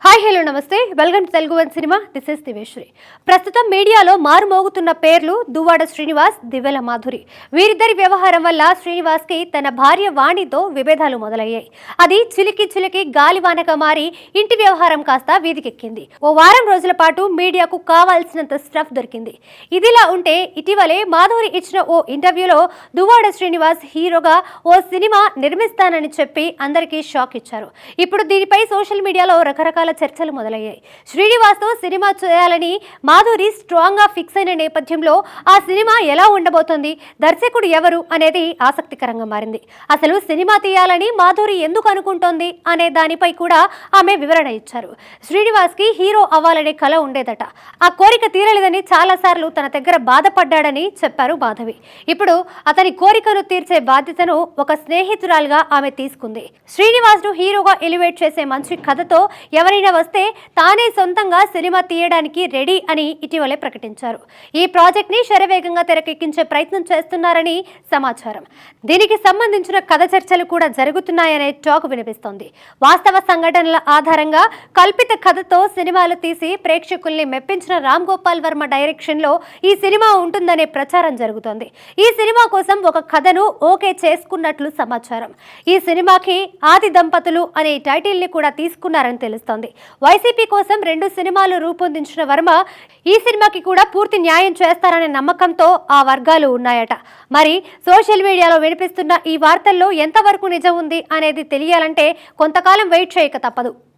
Hi hello నమస్తే welcome to Telugu one cinema. This is Diveshwari. ప్రస్తుతం మీడియాలో మారుమోగుతున్న పేర్లు దువ్వాడ శ్రీనివాస్, దివ్యల మాధురి. వీరిద్దరి వ్యవహారం వల్ల శ్రీనివాస్ కి తన భార్య వాణితో విభేదాలు మొదలయ్యాయి. అది చిలికి గాలివానగా మారి ఇంటి వ్యవహారం కాస్త వీధికెక్కింది. ఓ వారం రోజుల పాటు మీడియాకు కావాల్సినంత స్టఫ్ దొరికింది. ఇదిలా ఉంటే ఇటీవలే మాధురి ఇచ్చిన ఓ ఇంటర్వ్యూలో దువ్వాడ శ్రీనివాస్ హీరోగా ఓ సినిమా నిర్మిస్తానని చెప్పి అందరికీ షాక్ ఇచ్చారు. ఇప్పుడు దీనిపై సోషల్ మీడియాలో రకరకాల చర్చలు మొదలయ్యాయి. శ్రీనివాస్ తో సినిమా చేయాలని మాధురి స్ట్రాంగ్ గా ఫిక్స్ అయిన నేపథ్యంలో ఆ సినిమా ఎలా ఉండబోతోంది, దర్శకుడు ఎవరు అనేది ఆసక్తికరంగా మారింది. అసలు సినిమా తీయాలని మాధురి ఎందుకు అనుకుంటోంది అనే దానిపై కూడా ఆమె వివరణ ఇచ్చారు. శ్రీనివాస్ కి హీరో అవ్వాలనే కల ఉండేదట. ఆ కోరిక తీరలేదని చాలాసార్లు తన దగ్గర బాధపడ్డాడని చెప్పారు మాధవి. ఇప్పుడు అతని కోరికను తీర్చే బాధ్యతను ఒక స్నేహితురాలుగా ఆమె తీసుకుంది. శ్రీనివాస్ ను హీరోగా ఎలివేట్ చేసే మంచి కథతో ఎవరైనా వస్తే తానే సొంతంగా సినిమా తీయడానికి రెడీ అని ఇటీవలే ప్రకటించారు. ఈ ప్రాజెక్ట్ ని శరవేగంగా తెరకెక్కించే ప్రయత్నం చేస్తున్నారని సమాచారం. దీనికి సంబంధించిన కథ చర్చలు కూడా జరుగుతున్నాయనే టాక్ వినిపిస్తోంది. వాస్తవ సంఘటనల ఆధారంగా కల్పిత కథతో సినిమాలు తీసి ప్రేక్షకుల్ని మెప్పించిన రామ్ గోపాల్ వర్మ డైరెక్షన్ లో ఈ సినిమా ఉంటుందనే ప్రచారం జరుగుతోంది. ఈ సినిమా కోసం ఒక కథను ఓకే చేసుకున్నట్లు సమాచారం. ఈ సినిమాకి ఆది దంపతులు అనే టైటిల్ ని కూడా తీసుకున్నారని తెలుస్తోంది. వైసీపీ కోసం 2 సినిమాలు రూపొందించిన వర్మ ఈ సినిమాకి కూడా పూర్తి న్యాయం చేస్తారనే నమ్మకంతో ఆ వర్గాలు ఉన్నాయట. మరి సోషల్ మీడియాలో వినిపిస్తున్న ఈ వార్తల్లో ఎంతవరకు నిజం ఉంది అనేది తెలియాలంటే కొంతకాలం వెయిట్ చేయక తప్పదు.